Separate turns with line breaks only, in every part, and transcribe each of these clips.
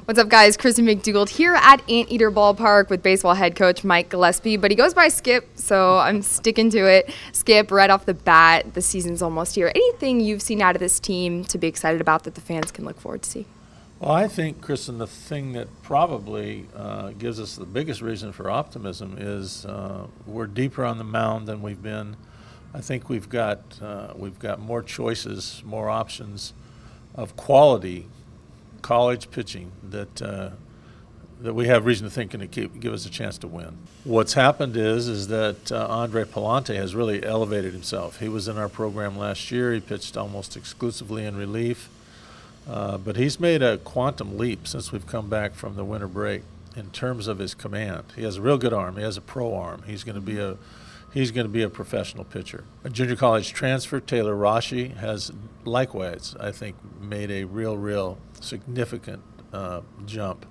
What's up, guys? Kristin MacDougald here at Anteater Ballpark with baseball head coach Mike Gillespie, but he goes by Skip, so I'm sticking to it. Skip, right off the bat, the season's almost here. Anything you've seen out of this team to be excited about that the fans can look forward to see?
Well, I think, Kristin, the thing that probably gives us the biggest reason for optimism is we're deeper on the mound than we've been. I think we've got more choices, more options of quality college pitching that we have reason to think can give us a chance to win. What's happened is that Andre Palante has really elevated himself. He was in our program last year. He pitched almost exclusively in relief. But he's made a quantum leap since we've come back from the winter break in terms of his command. He has a real good arm. He has a pro arm. He's going to be a professional pitcher. A junior college transfer, Taylor Rashi, has likewise, I think, made a real significant jump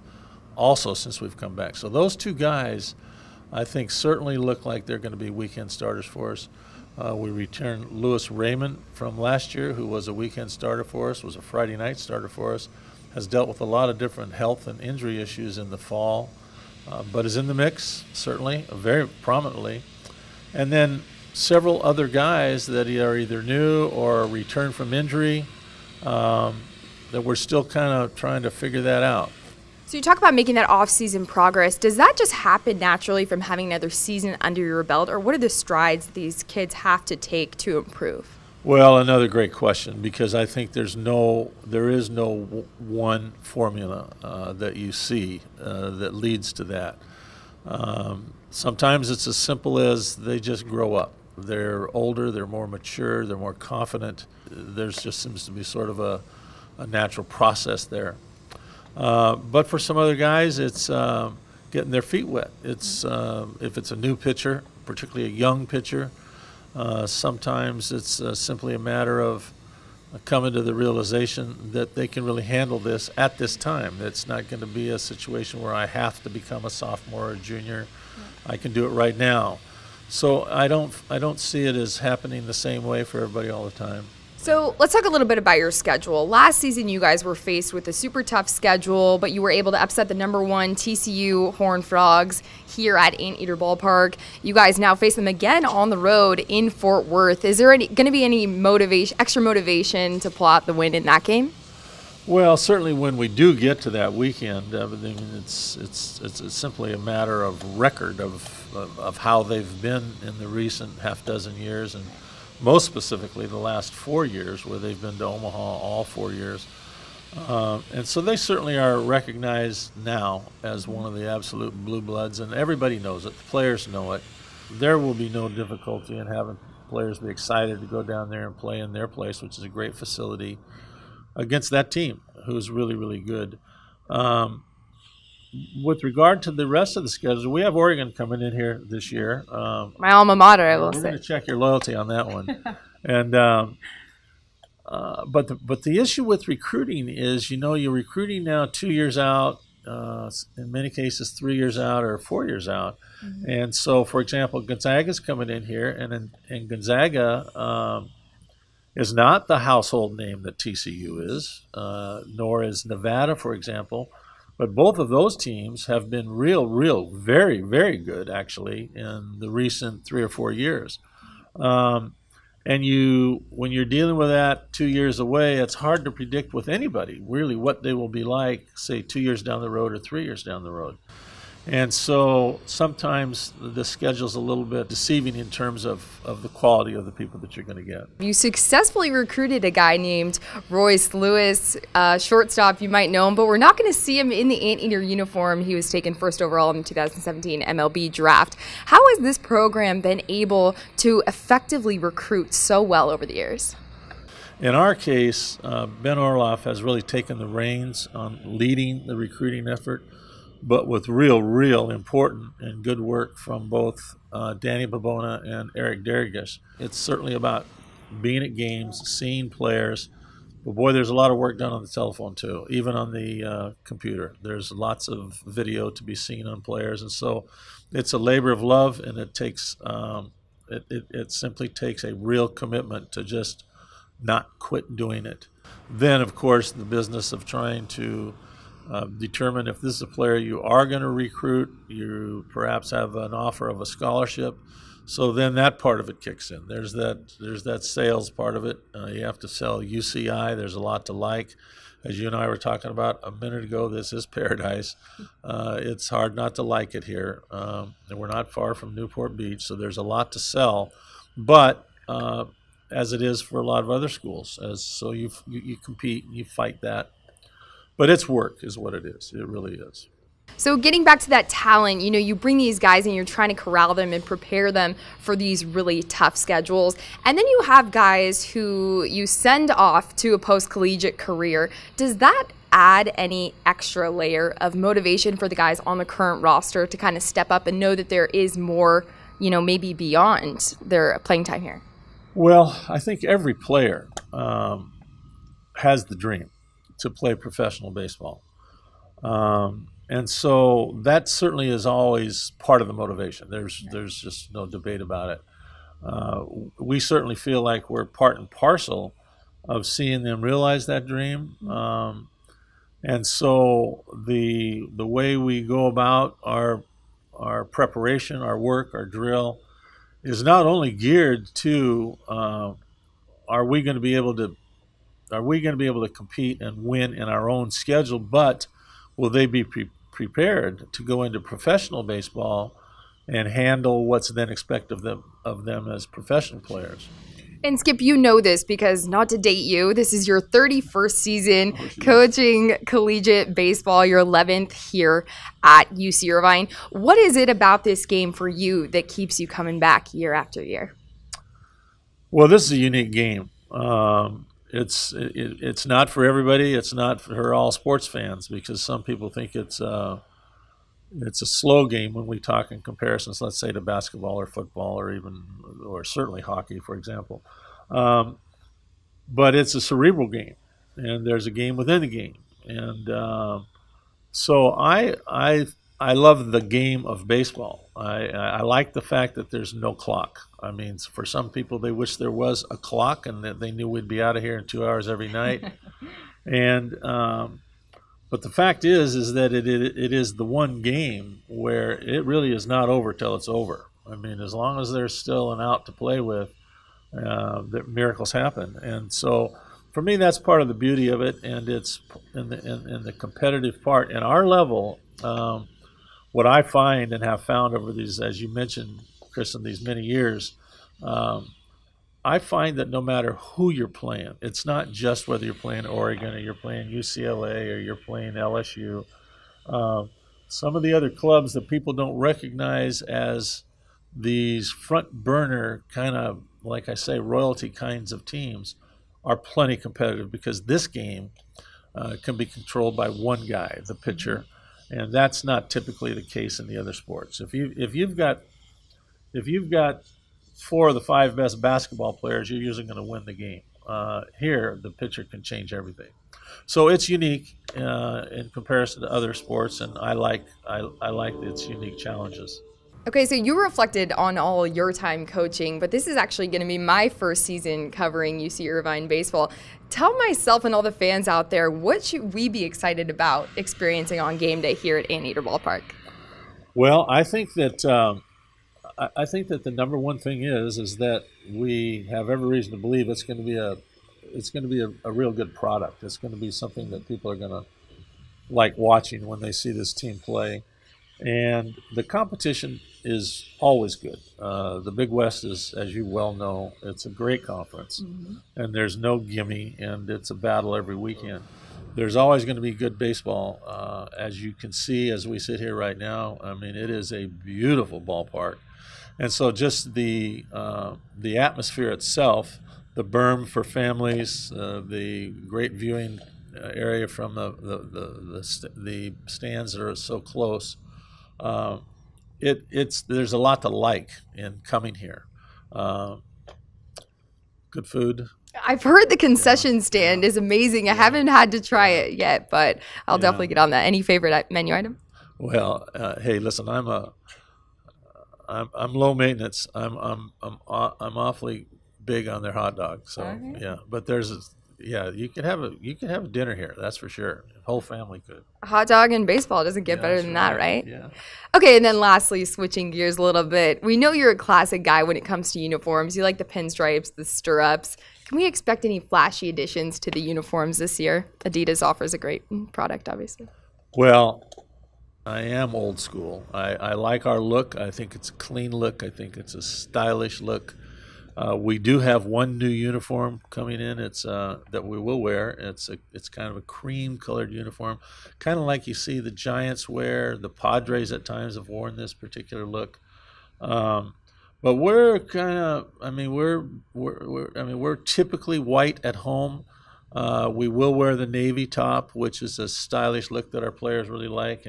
also since we've come back. So those two guys, I think, certainly look like they're going to be weekend starters for us. We returned Lewis Raymond from last year, who was a weekend starter for us, was a Friday night starter for us, has dealt with a lot of different health and injury issues in the fall, but is in the mix, certainly, very prominently. And then several other guys that are either new or returned from injury that we're still kind of trying to figure that out.
So you talk about making that off-season progress. Does that just happen naturally from having another season under your belt, or what are the strides these kids have to take to improve?
Well, another great question, because I think there is no one formula that you see that leads to that. Sometimes it's as simple as they just grow up. They're older, they're more mature, they're more confident. There just seems to be sort of a natural process there. But for some other guys, it's getting their feet wet. It's if it's a new pitcher, particularly a young pitcher, sometimes it's simply a matter of coming to the realization that they can really handle this at this time. It's not going to be a situation where I have to become a sophomore or a junior. I can do it right now. So I don't see it as happening the same way for everybody all the time.
So let's talk a little bit about your schedule. Last season, you guys were faced with a super tough schedule, but you were able to upset the #1 TCU Horned Frogs here at Anteater Ballpark. You guys now face them again on the road in Fort Worth. Is there going to be any extra motivation to pull out the win in that game?
Well, certainly when we do get to that weekend, it's simply a matter of record of how they've been in the recent half dozen years, and most specifically the last 4 years, where they've been to Omaha all 4 years. And so they certainly are recognized now as one of the absolute blue bloods, and everybody knows it. The players know it. There will be no difficulty in having players be excited to go down there and play in their place, which is a great facility, against that team, who's really good. With regard to the rest of the schedule, we have Oregon coming in here this year.
My alma mater, I will say.
We're going to check your loyalty on that one. And but the issue with recruiting is, you're recruiting now 2 years out, in many cases 3 years out or 4 years out. Mm-hmm. And so, for example, Gonzaga's coming in here, and Gonzaga is not the household name that TCU is, nor is Nevada, for example. But both of those teams have been very good, actually, in the recent 3 or 4 years. And when you're dealing with that 2 years away, it's hard to predict with anybody, really, what they will be like, say, 2 years down the road or 3 years down the road. And so sometimes the schedule's a little bit deceiving in terms of the quality of the people that you're going to get.
You successfully recruited a guy named Royce Lewis, shortstop. You might know him, but we're not going to see him in the Anteater uniform. He was taken first overall in the 2017 MLB draft. How has this program been able to effectively recruit so well over the years?
In our case, Ben Orloff has really taken the reins on leading the recruiting effort, but with real important and good work from both Danny Babona and Eric Derrigas. It's certainly about being at games, seeing players. But boy, there's a lot of work done on the telephone too, even on the computer. There's lots of video to be seen on players, and so it's a labor of love, and it takes it simply takes a real commitment to just not quit doing it. Then, of course, the business of trying to determine if this is a player you are going to recruit. You perhaps have an offer of a scholarship. So then that part of it kicks in. There's that sales part of it. You have to sell UCI. There's a lot to like. As you and I were talking about a minute ago, this is paradise. It's hard not to like it here. And we're not far from Newport Beach, so there's a lot to sell. But as it is for a lot of other schools, so you compete and you fight that. But it's work is what it is. It really is.
So getting back to that talent, you bring these guys and you're trying to corral them and prepare them for these really tough schedules. And then you have guys who you send off to a post-collegiate career. Does that add any extra layer of motivation for the guys on the current roster to kind of step up and know that there is more, maybe beyond their playing time here?
Well, I think every player has the dream to play professional baseball. And so that certainly is always part of the motivation. There's just no debate about it. We certainly feel like we're part and parcel of seeing them realize that dream. And so the way we go about our preparation, our work, our drill is not only geared to are we going to be able to compete and win in our own schedule, but will they be prepared to go into professional baseball and handle what's then expected of them as professional players?
And Skip, you know this because, not to date you, this is your 31st season coaching collegiate baseball, your 11th here at UC Irvine. What is it about this game for you that keeps you coming back year after year?
Well, this is a unique game. It's not for everybody. It's not for all sports fans because some people think it's a slow game when we talk in comparisons, let's say, to basketball or football or certainly hockey, for example. But it's a cerebral game, and there's a game within the game. And so I love the game of baseball. I like the fact that there's no clock. I mean, for some people, they wish there was a clock and that they knew we'd be out of here in 2 hours every night. And but the fact is that it is the one game where it really is not over till it's over. I mean, as long as there's still an out to play with, that miracles happen. And so, for me, that's part of the beauty of it, and it's in the competitive part. In our level, what I find and have found over these, as you mentioned, Kristin, these many years, I find that no matter who you're playing, it's not just whether you're playing Oregon or you're playing UCLA or you're playing LSU. Some of the other clubs that people don't recognize as these front burner kind of, like I say, royalty kinds of teams are plenty competitive because this game can be controlled by one guy, the pitcher, and that's not typically the case in the other sports. If you've got 4 of the 5 best basketball players, you're usually going to win the game. Here, the pitcher can change everything. So it's unique in comparison to other sports, and I like its unique challenges.
Okay, so you reflected on all your time coaching, but this is actually going to be my first season covering UC Irvine baseball. Tell myself and all the fans out there, what should we be excited about experiencing on game day here at Anteater Ballpark?
Well, I think that the number one thing is that we have every reason to believe it's going to be a real good product. It's going to be something that people are going to like watching when they see this team play. And the competition is always good. The Big West is, as you well know, it's a great conference, and there's no gimme, and it's a battle every weekend. There's always going to be good baseball, as you can see as we sit here right now. I mean, it is a beautiful ballpark. And so just the atmosphere itself, the berm for families, the great viewing area from the stands that are so close, there's a lot to like in coming here. Good food.
I've heard the concession stand is amazing. I haven't had to try it yet, but I'll definitely get on that. Any favorite menu item?
Well, hey, listen, I'm low maintenance. I'm awfully big on their hot dog. So yeah, but yeah, you could have a dinner here. That's for sure. The whole family could.
A hot dog in baseball doesn't get better
That's
than that, right?
Yeah.
Okay, and then lastly, switching gears a little bit, we know you're a classic guy when it comes to uniforms. You like the pinstripes, the stirrups. Can we expect any flashy additions to the uniforms this year? Adidas offers a great product, obviously.
Well, I am old school. I like our look. I think it's a clean look. I think it's a stylish look. We do have one new uniform coming in. It's that we will wear. It's kind of a cream colored uniform, kind of like you see the Giants wear. The Padres at times have worn this particular look. But we're kind of, we're typically white at home. We will wear the navy top, which is a stylish look that our players really like,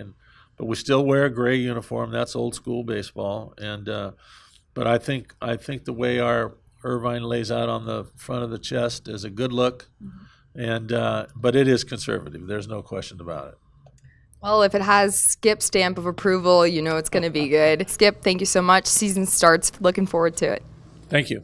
but we still wear a gray uniform. That's old school baseball. But I think the way our Irvine lays out on the front of the chest is a good look, but it is conservative. There's no question about it.
Well, if it has Skip's stamp of approval, you know it's going to be good. Skip, thank you so much. Season starts. Looking forward to it.
Thank you.